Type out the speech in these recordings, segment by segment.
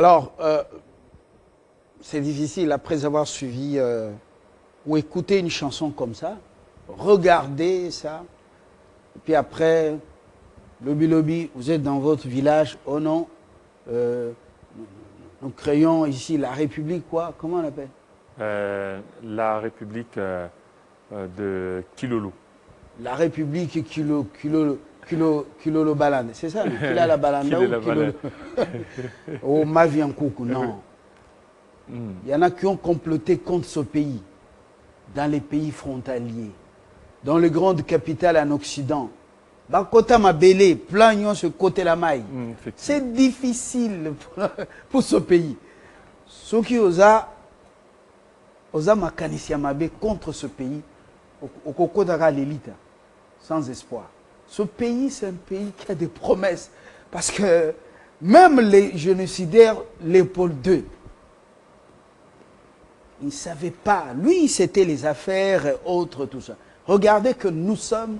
Alors, c'est difficile après avoir suivi ou écouté une chanson comme ça, regarder ça, et puis après, lobby, vous êtes dans votre village, oh non, nous créons ici la République, quoi, comment on appelle? La République de Kilolo. La République Kilolo Balande, c'est ça, Kila la Balanda ou Kilolo? Oh, Maviankoukou, non. Il y en a qui ont comploté contre ce pays, dans les pays frontaliers, dans les grandes capitales en Occident. Bakota Mabele, plaignons ce côté la maille. C'est difficile pour ce pays. Ceux qui osent makanisia mabe contre ce pays, au Koko Dara l'élite, sans espoir. Ce pays, c'est un pays qui a des promesses. Parce que même les génocidaires, Léopold II, il ne savait pas. Lui, c'était les affaires et autres, tout ça. Regardez que nous sommes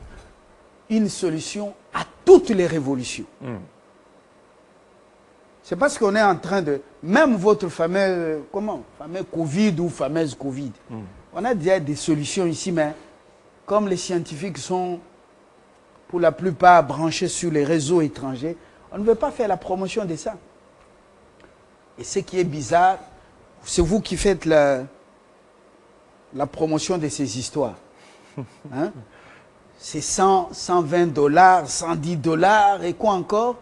une solution à toutes les révolutions. C'est parce qu'on est en train de... Même votre fameux Covid ou fameuse Covid, on a déjà des solutions ici, mais comme les scientifiques sont pour la plupart branchés sur les réseaux étrangers, on ne veut pas faire la promotion de ça. Et ce qui est bizarre, c'est vous qui faites la promotion de ces histoires. Hein? C'est 100, 120 $, 110 $ et quoi encore?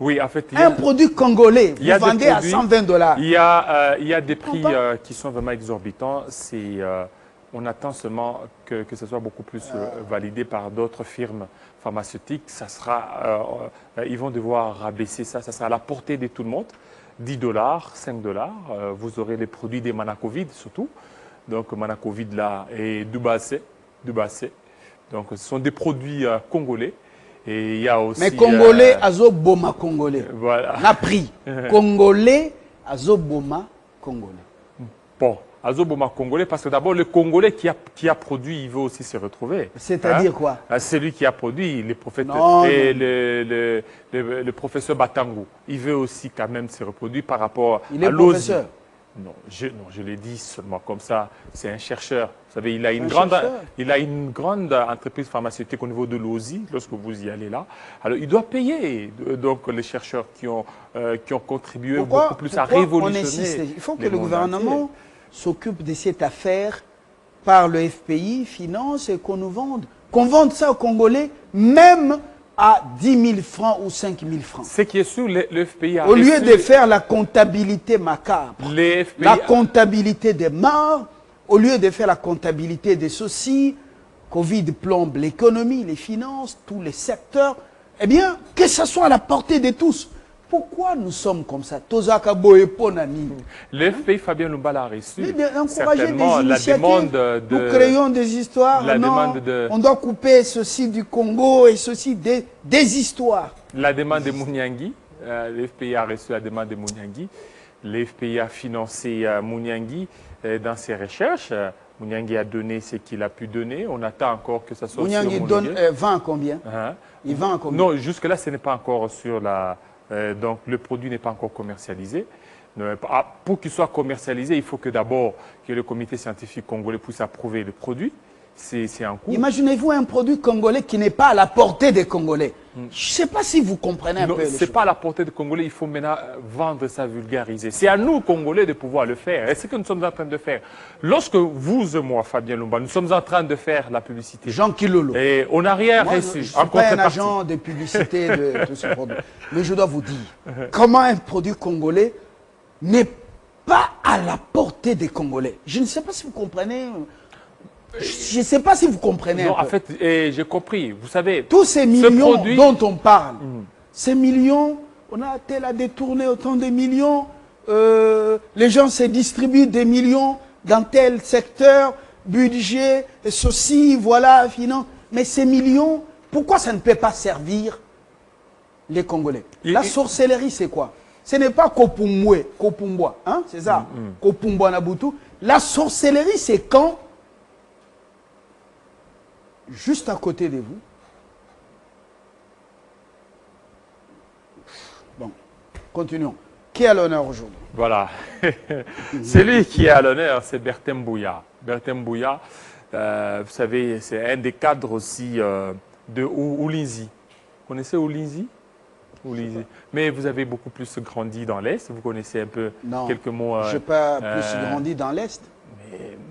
Oui, en fait, un produit congolais, vous vendez à 120 $. Il y a des prix qui sont vraiment exorbitants. On attend seulement que ce soit beaucoup plus validé par d'autres firmes pharmaceutiques. Ils vont devoir rabaisser ça. Ça sera à la portée de tout le monde. 10 $, 5 $. Vous aurez les produits des Manacovid surtout. Donc Manacovid là et Dubassé. Donc ce sont des produits congolais. Et il y a aussi, mais congolais, azoboma congolais. Voilà. N'a pris. Congolais, azoboma congolais. Bon, azoboma congolais, parce que d'abord, le Congolais qui a produit, il veut aussi se retrouver. C'est-à-dire quoi? Celui qui a produit, les prophètes le professeur Batango, il veut aussi quand même se reproduire par rapport à l'OSI. Non, je l'ai dit seulement comme ça. C'est un chercheur. Vous savez, il a une grande entreprise pharmaceutique au niveau de l'OSI, lorsque vous y allez là. Alors, il doit payer donc les chercheurs qui ont contribué beaucoup plus à révolutionner. Il faut que le gouvernement s'occupe de cette affaire par le FPI, finance et qu'on nous vende. Qu'on vende ça aux Congolais, même à 10 000 francs ou 5 000 francs. Ce qui est sûr, le FPI a au lieu de faire la comptabilité macabre, la comptabilité des morts, au lieu de faire la comptabilité des soucis, Covid plombe l'économie, les finances, tous les secteurs, eh bien, que ça soit à la portée de tous. Pourquoi nous sommes comme ça? Le FPI, Fabien Lumbala a reçu certainement la demande de... Nous créons des histoires, on doit couper ceci du Congo et ceci des histoires. La demande de Mouniangui, le FPI a reçu la demande de Mouniangui. Le FPI a financé Mouniangui dans ses recherches. Mouniangui a donné ce qu'il a pu donner. On attend encore que ça soit Mouniangui vend à combien? Il vend à combien? Non, jusque-là, ce n'est pas encore sur la... donc, le produit n'est pas encore commercialisé. Pour qu'il soit commercialisé, il faut que d'abord que le comité scientifique congolais puisse approuver le produit. C'est en cours. Imaginez-vous un produit congolais qui n'est pas à la portée des Congolais. Je ne sais pas si vous comprenez un peu. Ce n'est pas à la portée des Congolais, il faut maintenant vendre ça, vulgariser. C'est à nous, Congolais, de pouvoir le faire. Et c'est ce que nous sommes en train de faire. Lorsque vous et moi, Fabien Lumba, nous sommes en train de faire la publicité. Jean Kilolo. Et on n'a rien reçu. Je ne suis pas un agent de publicité de ce produit. Mais je dois vous dire, comment un produit congolais n'est pas à la portée des Congolais. Je ne sais pas si vous comprenez... Je ne sais pas si vous comprenez. Non, en fait, j'ai compris. Vous savez, tous ces millions dont on parle, ces millions, on a tel à détourner autant de millions, les gens se distribuent des millions dans tel secteur, budget, ceci, voilà, finance. Mais ces millions, pourquoi ça ne peut pas servir les Congolais? La sorcellerie, c'est quoi? Ce n'est pas Kopumbwa, hein, c'est ça, Kopumbwa Nabutu. La sorcellerie, c'est quand juste à côté de vous. Bon, continuons. Qui est à l'honneur aujourd'hui? Voilà. Celui qui est à l'honneur, c'est Bertin Mbouya. Bertin Mbouya, vous savez, c'est un des cadres aussi de Oulinzi. Vous connaissez Oulinzi? Oulinzi. Mais vous avez beaucoup plus grandi dans l'Est. Vous connaissez un peu quelques mots. Je n'ai pas plus grandi dans l'Est.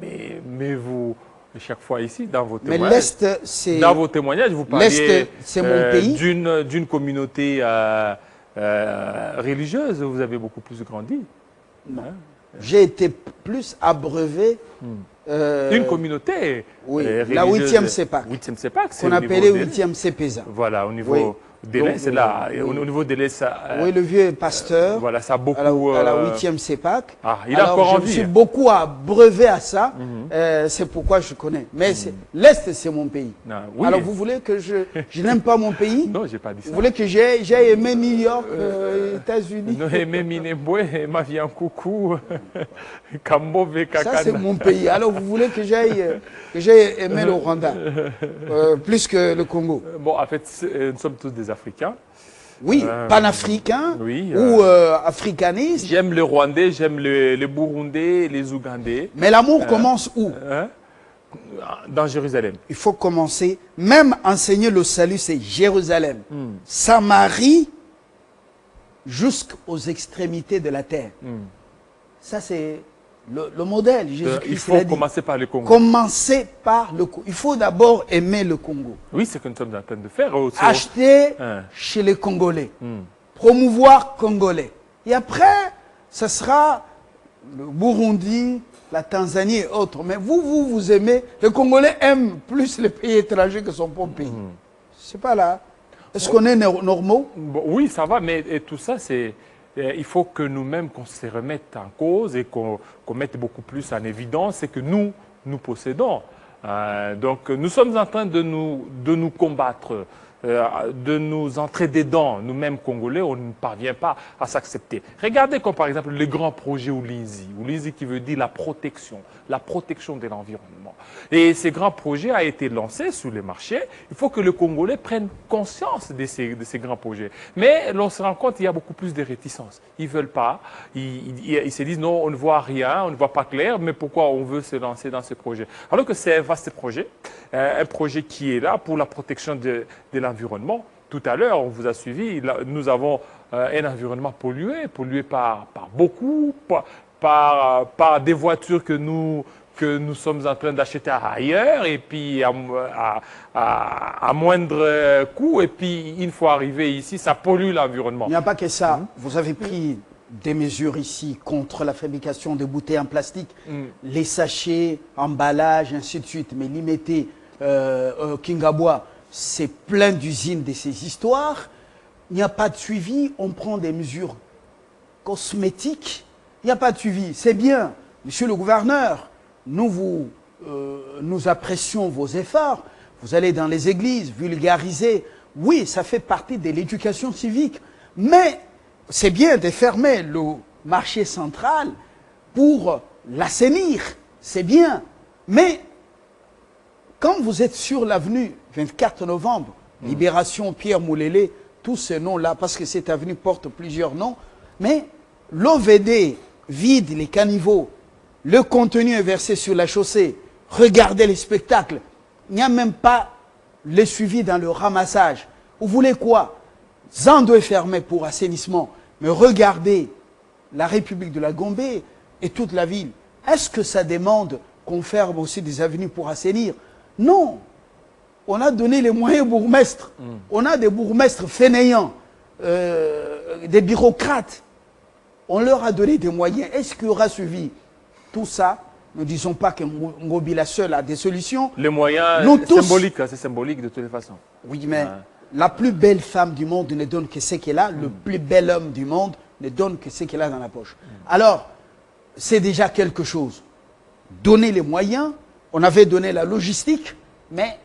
Mais vous, chaque fois ici, dans vos Mais témoignages, l'Est, c'est... dans vos témoignages, vous parliez L'Est, c'est mon pays. d'une communauté religieuse. Vous avez beaucoup plus grandi. Non. J'ai été plus abreuvé. Une communauté religieuse. La 8e CEPAC. 8e CEPAC, c'est qu'on appelait 8e CEPESA. Voilà, au niveau de l'Est, c'est là. Au niveau de l'Est, oui, le vieux pasteur. Voilà, ça a beaucoup. À la 8e CEPAC. Ah, il a encore envie. Je me suis beaucoup abreuvé à ça. C'est pourquoi je connais. Mais l'Est, c'est mon pays. Oui. Alors, vous voulez que je n'aime pas mon pays? Non, je n'ai pas dit ça. Vous voulez que j'ai aimé New York, États-Unis? Non, aimé Minembwe, ma vie en coucou, Kambove, Kakana. Ça, c'est mon pays. Alors, vous voulez que j'aille aimer le Rwanda plus que le Congo? Bon, en fait, nous sommes tous des Africains. Oui, panafricains oui, ou africanistes. J'aime le Rwandais, j'aime les Burundais, les Ougandais. Mais l'amour commence où? Dans Jérusalem. Il faut commencer. Même enseigner le salut, c'est Jérusalem. Samarie jusqu'aux extrémités de la terre. Ça, c'est le modèle. Il faut commencer par le Congo. Commencer par le Congo. Il faut d'abord aimer le Congo. Oui, c'est ce que nous sommes en train de faire. Acheter chez les Congolais. Promouvoir Congolais. Et après, ce sera le Burundi, la Tanzanie et autres. Mais vous aimez. Les Congolais aiment plus les pays étrangers que son propre pays. C'est pas là. Est-ce qu'on est normaux? Bon, oui, ça va, mais tout ça, c'est... Il faut que nous-mêmes, qu'on se remette en cause et qu'on mette beaucoup plus en évidence ce que nous possédons. Donc, nous sommes en train de nous combattre, de nous entrer dedans. Nous-mêmes, Congolais, on ne parvient pas à s'accepter. Regardez comme, par exemple, le grand projet Oulinzi. Oulinzi qui veut dire la protection de l'environnement. Et ce grand projet a été lancé sur les marchés. Il faut que le Congolais prenne conscience de ces grands projets. Mais l'on se rend compte qu'il y a beaucoup plus de réticences. Ils ne veulent pas. Ils se disent non, on ne voit rien, on ne voit pas clair, mais pourquoi on veut se lancer dans ce projet? Alors que c'est un vaste projet, un projet qui est là pour la protection de l'environnement. Tout à l'heure, on vous a suivi, nous avons un environnement pollué par beaucoup, par des voitures que nous sommes en train d'acheter ailleurs, et puis à moindre coût, et puis une fois arrivé ici, ça pollue l'environnement. Il n'y a pas que ça. Vous avez pris des mesures ici contre la fabrication de bouteilles en plastique, les sachets, emballages, ainsi de suite, mais limité, Kingabwa, c'est plein d'usines de ces histoires. Il n'y a pas de suivi, on prend des mesures cosmétiques, il n'y a pas de suivi. C'est bien, monsieur le gouverneur, nous apprécions vos efforts. Vous allez dans les églises, vulgariser. Oui, ça fait partie de l'éducation civique. Mais c'est bien de fermer le marché central pour l'assainir. C'est bien. Mais quand vous êtes sur l'avenue 24 novembre, Libération, Pierre Moulélé, tous ces noms-là, parce que cette avenue porte plusieurs noms, mais l'OVD vide les caniveaux, le contenu est versé sur la chaussée, regardez les spectacles, il n'y a même pas le suivi dans le ramassage. Vous voulez quoi? Zando est fermé pour assainissement, mais regardez la République de la Gombe et toute la ville. Est-ce que ça demande qu'on ferme aussi des avenues pour assainir? Non. On a donné les moyens aux bourgmestres. On a des bourgmestres fainéants, des bureaucrates. On leur a donné des moyens. Est-ce qu'il y aura suivi tout ça? Ne disons pas que Ngobila seul a des solutions. Les moyens symboliques, c'est symbolique de toutes les façons. Oui, mais la plus belle femme du monde ne donne que ce qu'elle a. Le plus bel homme du monde ne donne que ce qu'elle a dans la poche. Alors, c'est déjà quelque chose. Donner les moyens, on avait donné la logistique, mais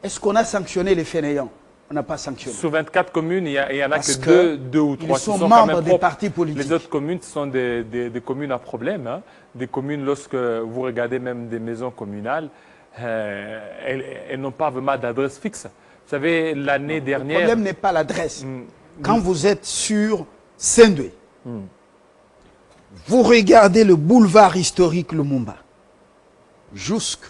est-ce qu'on a sanctionné les fainéants? On n'a pas sanctionné. Sur 24 communes, il n'y en a que deux ou trois qui sont membres des partis politiques. Les autres communes, ce sont des communes à problème. Hein. Des communes, lorsque vous regardez même des maisons communales, elles n'ont pas vraiment d'adresse fixe. Vous savez, l'année dernière... Le problème n'est pas l'adresse. Quand vous êtes sur Saint-Doué, Vous regardez le boulevard historique Lumumba jusqu'à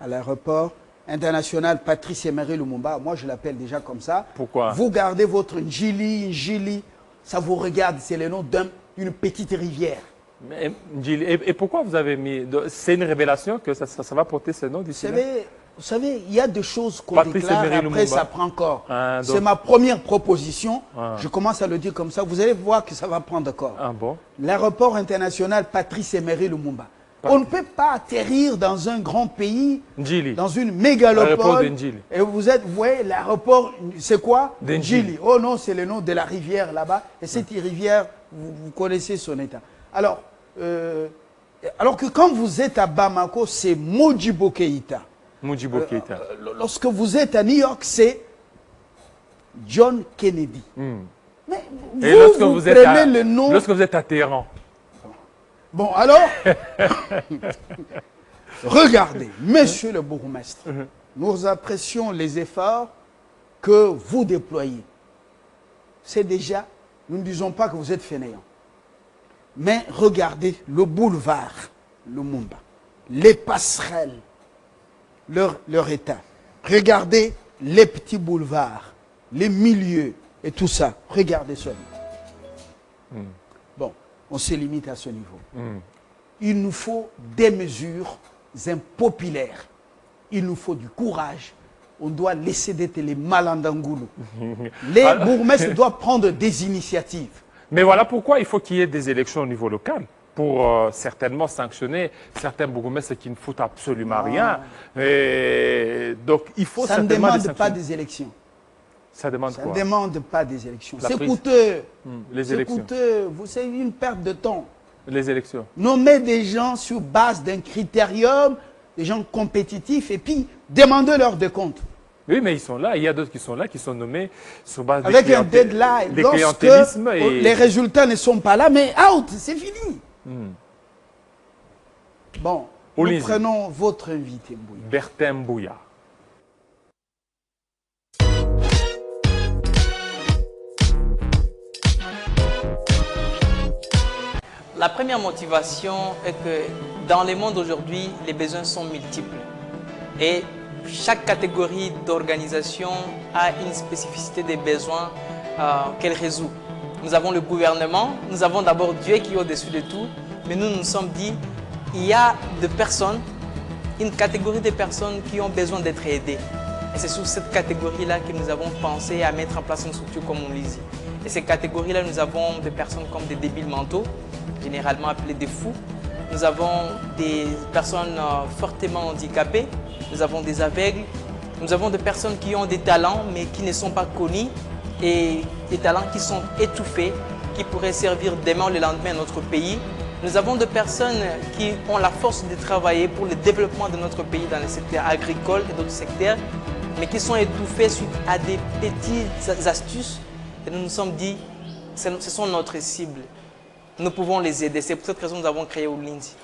l'aéroport international Patrice Emery Lumumba. Moi, je l'appelle déjà comme ça. Pourquoi? Vous gardez votre Njili, ça vous regarde, c'est le nom d'une petite rivière. Et pourquoi vous avez mis... C'est une révélation que ça va porter ce nom d'ici là? Vous savez, il y a des choses qu'on Patrice déclare, Emery après Lumumba. ça prend corps. Ah, c'est ma première proposition. Ah. Je commence à le dire comme ça. Vous allez voir que ça va prendre corps. Ah bon? L'aéroport international Patrice Emery Lumumba. On ne peut pas atterrir dans un grand pays, Njili. dans une L'aéroport mégalopole. de Njili. Et vous voyez, l'aéroport, c'est quoi? De Njili. Njili. Oh non, c'est le nom de la rivière là-bas. Et cette rivière, vous connaissez son état. Alors que quand vous êtes à Bamako, c'est Modibo Keïta. Modibo Keïta. Lorsque vous êtes à New York, c'est John Kennedy. Mais Et vous prenez le nom... Lorsque vous êtes à Téhéran. Bon, alors, regardez, monsieur le bourgmestre, nous apprécions les efforts que vous déployez. C'est déjà, nous ne disons pas que vous êtes fainéant. Mais regardez le boulevard Lumumba, les passerelles, leur état. Regardez les petits boulevards, les milieux et tout ça. Regardez seulement. Bon, on se limite à ce niveau. Il nous faut des mesures impopulaires. Il nous faut du courage. On doit laisser d'être les malandangoulous. Les bourgmestres doivent prendre des initiatives. Mais voilà pourquoi il faut qu'il y ait des élections au niveau local pour certainement sanctionner certains bourgmestres qui ne foutent absolument rien. Et donc il faut ça ne certainement demande pas des élections. Ça demande ça quoi? ne demande pas des élections. La C'est prise. coûteux. Les élections. C'est coûteux. C'est une perte de temps. Les élections. Nommer des gens sur base d'un critérium, des gens compétitifs, et puis demander leur décompte. Oui, mais ils sont là. Il y a d'autres qui sont là, qui sont nommés sur base Avec un deadline. des Lorsque clientélismes. Et... les résultats ne sont pas là, mais out, c'est fini. Bon, nous prenons votre invité, Mbouya. Bertin Mbouya. La première motivation est que dans le monde aujourd'hui, les besoins sont multiples. Et chaque catégorie d'organisation a une spécificité des besoins qu'elle résout. Nous avons le gouvernement, nous avons d'abord Dieu qui est au-dessus de tout, mais nous nous sommes dit, il y a des personnes, une catégorie de personnes qui ont besoin d'être aidées. Et c'est sur cette catégorie-là que nous avons pensé à mettre en place une structure comme on dit. Et ces catégories-là, nous avons des personnes comme des débiles mentaux, généralement appelés des fous. Nous avons des personnes fortement handicapées, nous avons des aveugles, nous avons des personnes qui ont des talents mais qui ne sont pas connus et des talents qui sont étouffés, qui pourraient servir demain ou le lendemain à notre pays. Nous avons des personnes qui ont la force de travailler pour le développement de notre pays dans le secteur agricole et d'autres secteurs, mais qui sont étouffés suite à des petites astuces. Et nous nous sommes dit, ce sont notre cible. Nous pouvons les aider. C'est pour cette raison que nous avons créé Ulinzi.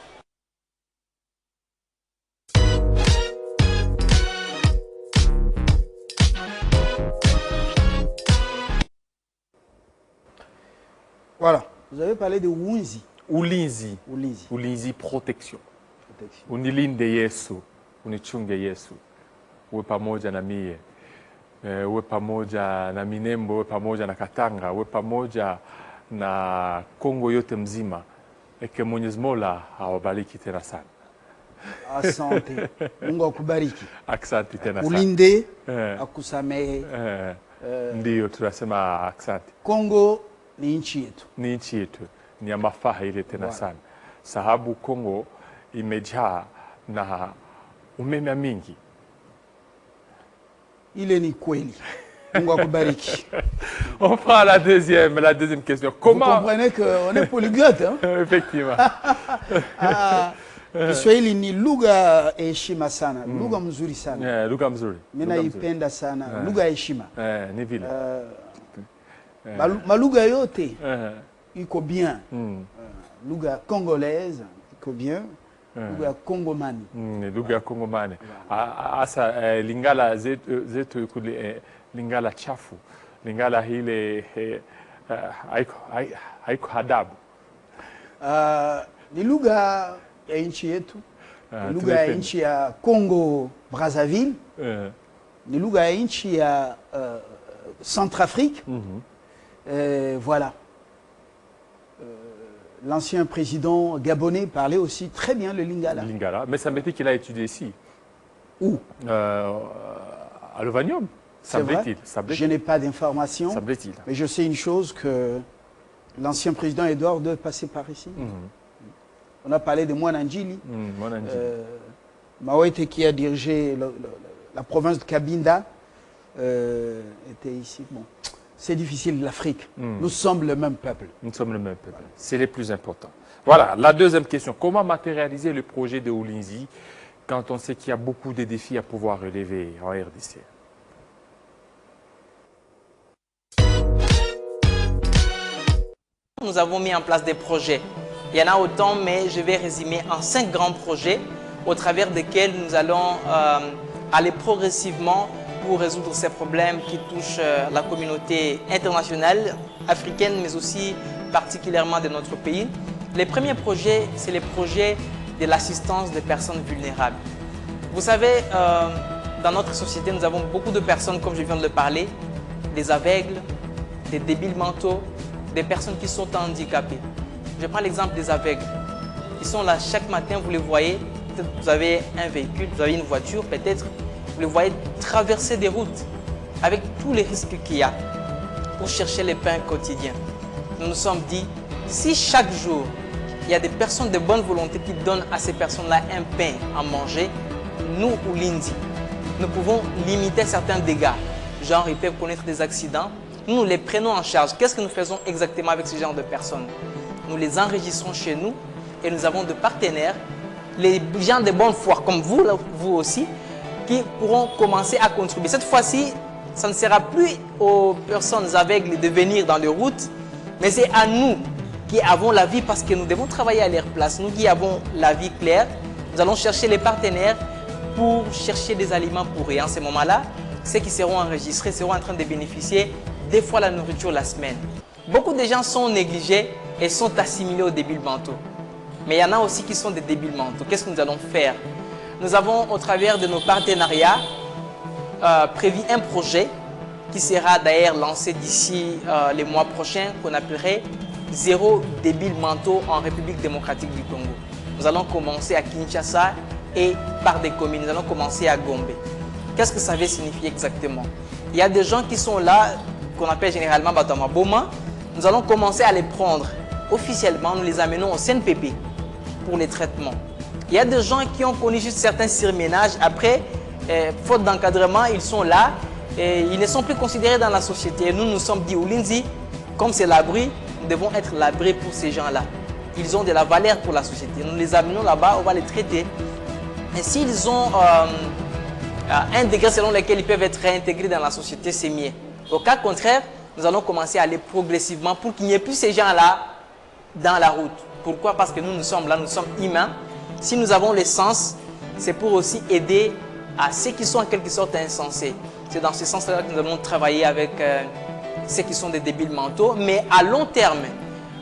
Voilà. Vous avez parlé de Ulinzi. Ulinzi. Ulinzi. Ulinzi protection. Unilinde Yesu, unichunge Yesu. Uwe pamoja na mie. Uwe pamoja na Minembo, uwe pamoja na Katanga, uwe pamoja na Kongo yote mzima. Eke Mwenyezi Mola awabariki tena sana. Asante. Mungu akubariki. Asante tena sana. Ulinde, akusamehe. Ndiyo tunasema asante. Kongo ni nchi yetu. Ni nchi yetu. Ni ya mafaha ile tena sana. Sababu Kongo imejaa na umeme mingi. Ile ni kweli. Mungu akubariki. On prend la deuxième question. Comment... Vous comprenez qu'on est polyglotte, hein? Effectivement. Kiswahili ni lugha ya heshima sana. Lugha mzuri sana. Lugha mzuri. Mimi naipenda sana. Lugha ya heshima. Ni vile. Malugha yote iko bien. Lugha congolaise iko bien. Lugha ya Kongomani. Lugha ya Kongomani. Asa Lingala zetu kule Lingala chafu. Lingala hile haiko adabu. Ni lugha ya nchi yetu, ni lugha ya nchi ya Congo Brazzaville, ni lugha ya nchi ya Centrafrique. Voilà. L'ancien président gabonais parlait aussi très bien le lingala. Lingala, mais ça me dit qu'il a étudié ici. Où? À l'Ovanium. C'est vrai. Je n'ai pas d'informations, mais je sais une chose, que l'ancien président Edouard II passait par ici. On a parlé de Mwananjili. Mawete, qui a dirigé la province de Cabinda, était ici. Bon. C'est difficile, l'Afrique. Nous sommes le même peuple. Nous sommes le même peuple. Voilà. C'est le plus important. Voilà, la deuxième question. Comment matérialiser le projet de Ulinzi quand on sait qu'il y a beaucoup de défis à pouvoir relever en RDC? Nous avons mis en place des projets. Il y en a autant, mais je vais résumer en 5 grands projets au travers desquels nous allons aller progressivement pour résoudre ces problèmes qui touchent la communauté internationale, africaine, mais aussi particulièrement de notre pays. Les premiers projets, c'est les projets de l'assistance des personnes vulnérables. Vous savez, dans notre société, nous avons beaucoup de personnes, comme je viens de le parler, des aveugles, des débiles mentaux, des personnes qui sont handicapées. Je prends l'exemple des aveugles. Ils sont là chaque matin, vous les voyez, vous avez un véhicule, vous avez une voiture peut-être, vous les voyez traverser des routes avec tous les risques qu'il y a pour chercher les pains quotidiens. Nous nous sommes dit, si chaque jour, il y a des personnes de bonne volonté qui donnent à ces personnes-là un pain à manger, nous, Ulinzi, nous pouvons limiter certains dégâts. Genre, ils peuvent connaître des accidents. Nous les prenons en charge. Qu'est-ce que nous faisons exactement avec ce genre de personnes? Nous les enregistrons chez nous et nous avons de partenaires, les gens de bonne foi comme vous, vous aussi, qui pourront commencer à contribuer. Cette fois-ci, ça ne sera plus aux personnes aveugles de venir dans les routes, mais c'est à nous qui avons la vie, parce que nous devons travailler à leur place. Nous qui avons la vie claire, nous allons chercher les partenaires pour chercher des aliments pour eux. En ce moment-là, ceux qui seront enregistrés seront en train de bénéficier des fois la nourriture la semaine. Beaucoup de gens sont négligés et sont assimilés aux débiles mentaux. Mais il y en a aussi qui sont des débiles mentaux. Qu'est-ce que nous allons faire? Nous avons, au travers de nos partenariats, prévu un projet qui sera d'ailleurs lancé d'ici les mois prochains, qu'on appellerait Zéro débile mentaux en République démocratique du Congo. Nous allons commencer à Kinshasa et par des communes. Nous allons commencer à Gombe. Qu'est-ce que ça veut signifier exactement? Il y a des gens qui sont là, qu'on appelle généralement Batama Boma. Nous allons commencer à les prendre officiellement. Nous les amenons au CNPP pour les traitements. Il y a des gens qui ont connu juste certains surménages. Après, faute d'encadrement, ils sont là et ils ne sont plus considérés dans la société. Et nous nous sommes dit, Ulinzi, comme c'est l'abri, nous devons être l'abri pour ces gens-là. Ils ont de la valeur pour la société. Nous les amenons là-bas, on va les traiter. Et s'ils ont un degré selon lequel ils peuvent être réintégrés dans la société, c'est mieux. Au cas contraire, nous allons commencer à aller progressivement pour qu'il n'y ait plus ces gens-là dans la route. Pourquoi? Parce que nous sommes là, nous sommes humains. Si nous avons le sens, c'est pour aussi aider à ceux qui sont en quelque sorte insensés. C'est dans ce sens-là que nous allons travailler avec ceux qui sont des débiles mentaux. Mais à long terme,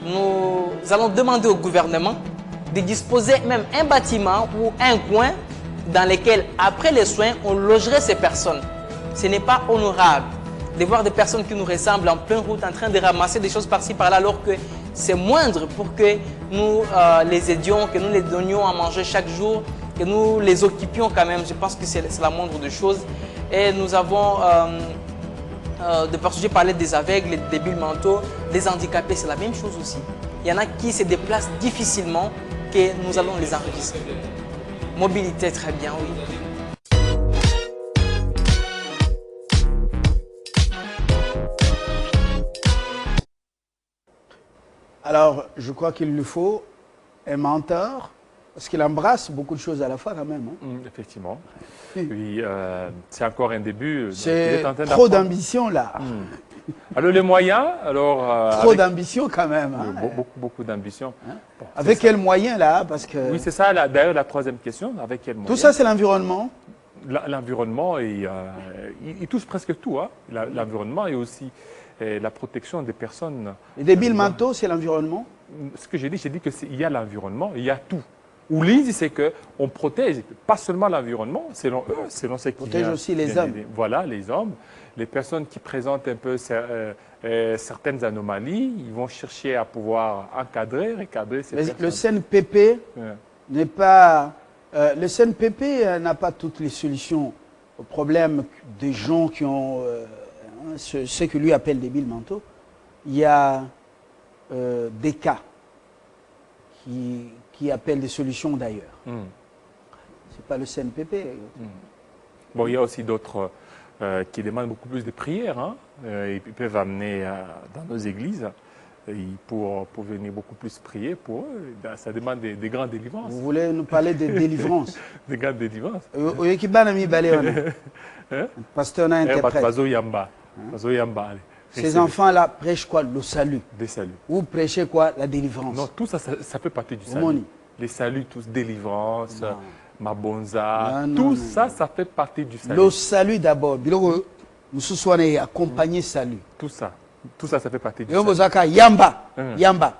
nous allons demander au gouvernement de disposer même un bâtiment ou un coin dans lequel, après les soins, on logerait ces personnes. Ce n'est pas honorable de voir des personnes qui nous ressemblent en pleine route en train de ramasser des choses par-ci par-là, alors que c'est moindre pour que nous les aidions, que nous les donnions à manger chaque jour, que nous les occupions quand même. Je pense que c'est la moindre des choses. Et nous avons j'ai parlé des aveugles, des débiles mentaux, des handicapés, c'est la même chose aussi. Il y en a qui se déplacent difficilement, que nous allons les enregistrer. Mobilité, très bien, oui. Alors, je crois qu'il lui faut un mentor, parce qu'il embrasse beaucoup de choses à la fois quand même. Hein. Effectivement. Oui, c'est encore un début. C'est trop d'ambition là. Alors les moyens, trop d'ambition quand même. Hein. Beaucoup d'ambition. Hein? Bon, avec quels moyens là? Parce que... Oui, c'est ça. D'ailleurs, la troisième question. Avec quels moyens? Tout ça, c'est l'environnement. L'environnement, il touche presque tout. Hein. L'environnement et aussi la protection des personnes. Les débiles mentaux, c'est l'environnement? ce que j'ai dit qu'il y a l'environnement, il y a tout. Ulinzi, c'est qu'on protège pas seulement l'environnement, selon eux, selon ce qui protège aussi les hommes. Voilà, les hommes. Les personnes qui présentent un peu certaines anomalies, ils vont chercher à pouvoir recadrer ces personnes. Le CNPP n'est pas... le CNPP n'a pas toutes les solutions aux problèmes des gens qui ont ce que lui appelle débiles mentaux. Il y a des cas qui appellent des solutions d'ailleurs. C'est pas le CNPP. Bon, il y a aussi d'autres qui demandent beaucoup plus de prières. Hein. Ils peuvent amener dans nos églises pour venir beaucoup plus prier pour eux. Ça demande des grandes délivrances. Vous voulez nous parler des délivrances? Des grandes délivrances. Pasteur n'a interprète. Ces enfants-là prêchent quoi? Le salut. Des saluts. Ou prêchez quoi? La délivrance. Non, tout ça, ça fait partie du salut. Les saluts, tous, délivrance, mabonza, tout ça, ça fait partie du salut. Le salut d'abord. Nous sommes accompagnés salut. Tout ça, ça fait partie du salut. Yamba. Yamba.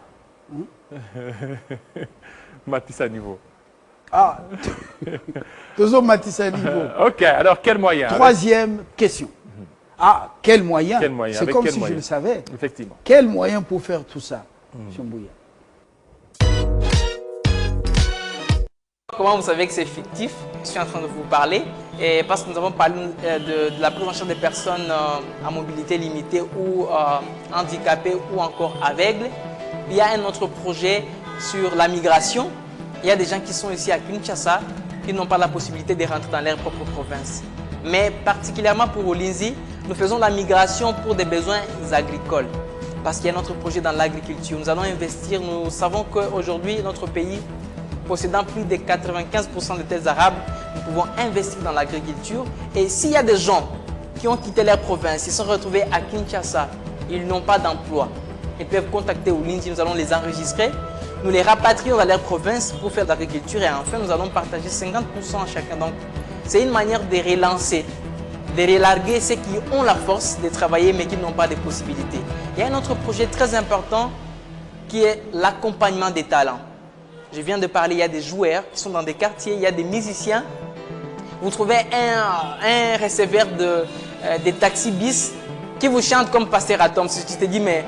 Matissa niveau. Ah, toujours Matissa niveau. Ok, alors quel moyen? Troisième question. Ah, quel moyen? C'est comme si je le savais. Effectivement. Quel moyen pour faire tout ça, M. Mbouya? Comment vous savez que c'est fictif? Je suis en train de vous parler. Et parce que nous avons parlé de la prise en charge des personnes à mobilité limitée ou handicapées ou encore aveugles. Il y a un autre projet sur la migration. Il y a des gens qui sont ici à Kinshasa qui n'ont pas la possibilité de rentrer dans leur propre province. Mais particulièrement pour Ulinzi, nous faisons la migration pour des besoins agricoles. Parce qu'il y a notre projet dans l'agriculture. Nous allons investir. Nous savons qu'aujourd'hui, notre pays, possédant plus de 95% de terres arables, nous pouvons investir dans l'agriculture. Et s'il y a des gens qui ont quitté leur province, ils sont retrouvés à Kinshasa, ils n'ont pas d'emploi, ils peuvent contacter Ulinzi, nous allons les enregistrer. Nous les rapatrions dans leur province pour faire de l'agriculture et enfin nous allons partager 50% à chacun. Donc c'est une manière de relancer, de relarguer ceux qui ont la force de travailler mais qui n'ont pas de possibilités. Il y a un autre projet très important qui est l'accompagnement des talents. Je viens de parler, il y a des joueurs qui sont dans des quartiers, il y a des musiciens. Vous trouvez un receveur des taxis bis qui vous chante comme Pasteur Atom. Si tu te dis, mais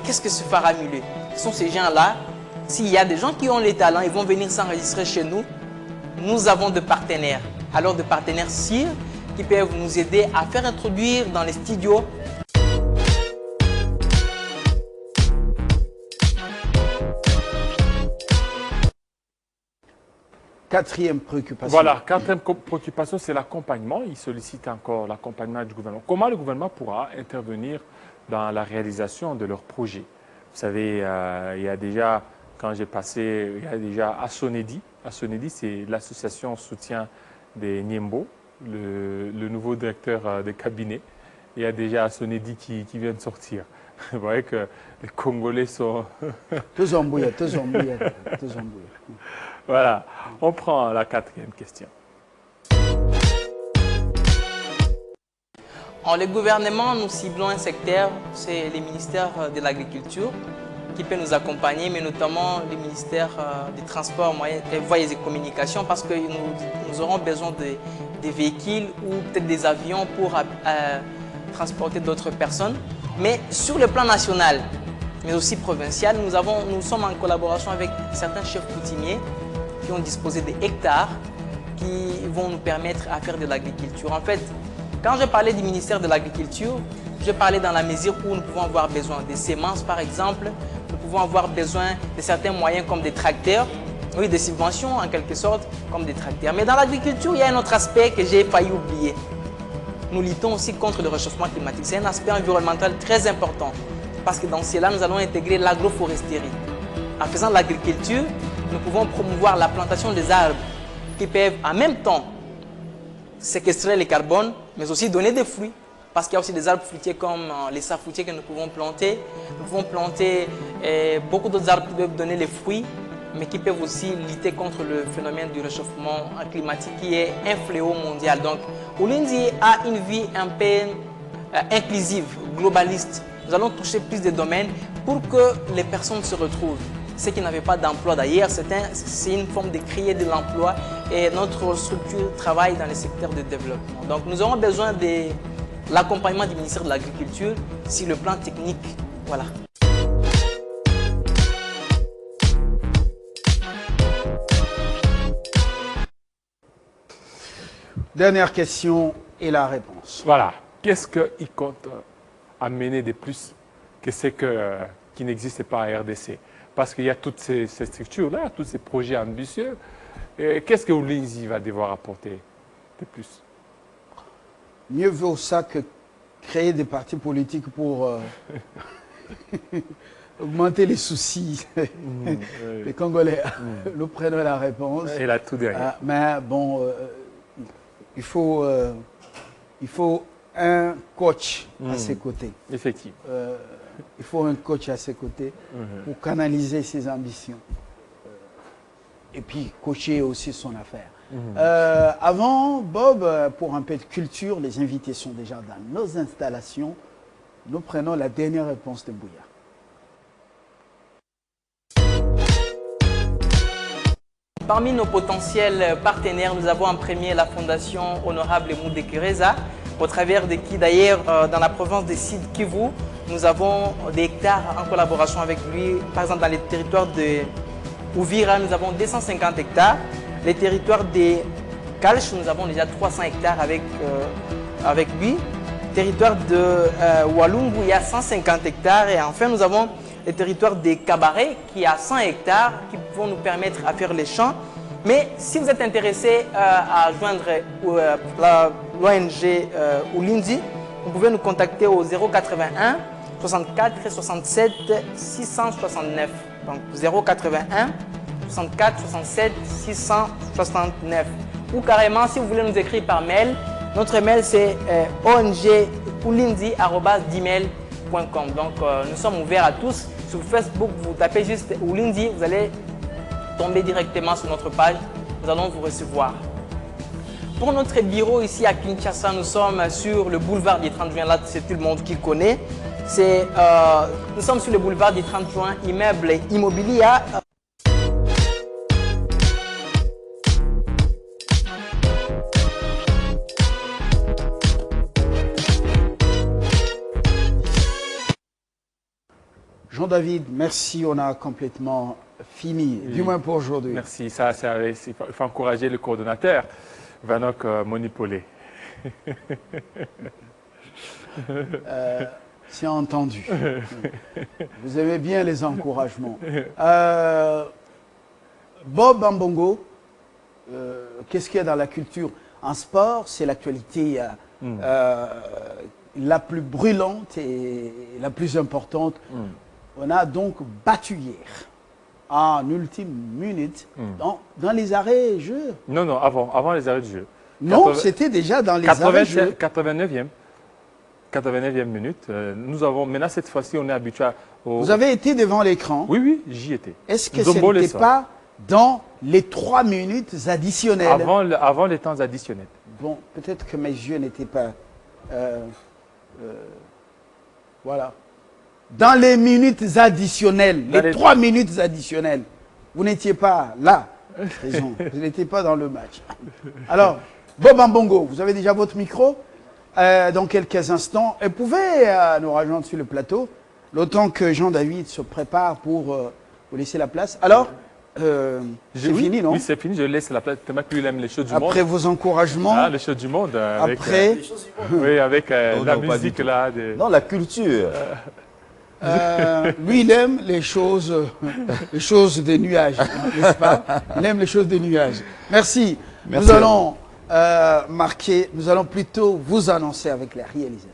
qu'est-ce que ce faramineux? Ce sont ces gens-là. S'il y a des gens qui ont les talents, ils vont venir s'enregistrer chez nous. Nous avons des partenaires. Alors des partenaires sûrs qui peuvent nous aider à faire introduire dans les studios. Quatrième préoccupation. Voilà, quatrième préoccupation, c'est l'accompagnement. Il sollicite encore l'accompagnement du gouvernement. Comment le gouvernement pourra intervenir dans la réalisation de leurs projets? Vous savez, il y a déjà, quand j'ai passé, il y a déjà Assonedi. Assonedi, c'est l'association soutien des Niembo, le nouveau directeur de cabinet. Il y a déjà Assonedi qui vient de sortir. Vous voyez que les Congolais sont... Tous en bouillant. Voilà, on prend la quatrième question. Le gouvernement, nous ciblons un secteur, c'est les ministères de l'Agriculture qui peut nous accompagner, mais notamment les ministères des Transports, Voies et Communications, parce que nous aurons besoin des véhicules ou peut-être des avions pour transporter d'autres personnes. Mais sur le plan national, mais aussi provincial, nous sommes en collaboration avec certains chefs coutumiers qui ont disposé des hectares qui vont nous permettre à faire de l'agriculture. En fait, quand je parlais du ministère de l'Agriculture, je parlais dans la mesure où nous pouvons avoir besoin des semences, par exemple. Nous pouvons avoir besoin de certains moyens comme des tracteurs, oui, des subventions en quelque sorte, comme des tracteurs. Mais dans l'agriculture, il y a un autre aspect que j'ai failli oublier. Nous luttons aussi contre le réchauffement climatique. C'est un aspect environnemental très important parce que dans cela, nous allons intégrer l'agroforesterie. En faisant de l'agriculture, nous pouvons promouvoir la plantation des arbres qui peuvent en même temps séquestrer le carbone, mais aussi donner des fruits. Parce qu'il y a aussi des arbres fruitiers comme les sapins que nous pouvons planter. Nous pouvons planter beaucoup d'autres arbres qui peuvent donner les fruits, mais qui peuvent aussi lutter contre le phénomène du réchauffement climatique qui est un fléau mondial. Donc, Ulinzi a une vie un peu inclusive, globaliste. Nous allons toucher plus de domaines pour que les personnes se retrouvent. ceux qui n'avaient pas d'emploi. D'ailleurs, c'est une forme de créer de l'emploi et notre structure travaille dans le secteur de développement. Donc nous aurons besoin de l'accompagnement du ministère de l'Agriculture sur le plan technique. Voilà. Dernière question et la réponse. Voilà. Qu'est-ce qu'il compte amener de plus que ce qui n'existe pas à RDC? Parce qu'il y a toutes ces structures-là, tous ces projets ambitieux. Qu'est-ce que Ulinzi va devoir apporter de plus? Mieux vaut ça que créer des partis politiques pour augmenter les soucis des Congolais. Nous prenons la réponse. Et là, tout derrière. Mais bon, il faut un coach à ses côtés. Effectivement. Il faut un coach à ses côtés pour canaliser ses ambitions. Et puis coacher aussi son affaire. Avant, Bob, pour un peu de culture, les invités sont déjà dans nos installations. Nous prenons la dernière réponse de Mbouya. Parmi nos potentiels partenaires, nous avons en premier la Fondation Honorable Moudekereza, au travers de qui d'ailleurs dans la province de Sud Kivu, nous avons des hectares en collaboration avec lui. Par exemple, dans les territoires de Ouvira, nous avons 250 hectares. Les territoires de Kalch, nous avons déjà 300 hectares avec lui. Territoire de Walungu, il y a 150 hectares. Et enfin, nous avons les territoires de Cabaret qui a 100 hectares qui vont nous permettre à faire les champs. Mais si vous êtes intéressé à joindre l'ONG Ulinzi, vous pouvez nous contacter au 081 64 67 669. Donc 081 64 67 669. Ou carrément, si vous voulez nous écrire par mail, notre mail c'est ongulinzi@gmail.com. Donc nous sommes ouverts à tous. Sur Facebook, vous tapez juste Ulinzi, vous allez tomber directement sur notre page. Nous allons vous recevoir. Pour notre bureau ici à Kinshasa, nous sommes sur le boulevard du 30 juin. Là, c'est tout le monde qui connaît. Nous sommes sur le boulevard du 30 juin, immeuble immobilier. Jean-David, merci, on a complètement fini, du moins pour aujourd'hui. Merci, il faut encourager le coordonnateur, Vanok Monipolé. C'est entendu. Vous aimez bien les encouragements. Bob Ambongo, qu'est-ce qu'il y a dans la culture? En sport, c'est l'actualité la plus brûlante et la plus importante. On a donc battu hier, en ultime minute, dans les arrêts-jeux. Non, avant les arrêts de jeu. Non, c'était déjà dans les arrêts-jeux. 89e minute. Nous avons, maintenant cette fois-ci, on est habitué au... Vous avez été devant l'écran. Oui, j'y étais. Est-ce que ce n'était pas dans les 3 minutes additionnelles? Avant les temps additionnels. Bon, peut-être que mes yeux n'étaient pas... voilà. Dans les minutes additionnelles, les 3 minutes additionnelles, vous n'étiez pas là. Raison, vous n'étiez pas dans le match. Alors, Bob Ambongo, vous avez déjà votre micro dans quelques instants. Et vous pouvez nous rejoindre sur le plateau, l'autant que Jean-David se prépare pour vous laisser la place. Alors, c'est fini, non? Oui, c'est fini, je laisse la place. Tellement que lui, il aime les choses du monde. Après vos encouragements. Les choses du monde. Après. Oui, avec la musique là. Non, la culture. Lui, il aime les choses des nuages, n'est-ce pas? Il aime les choses des nuages. Merci. Nous allons plutôt vous annoncer avec la réalisation.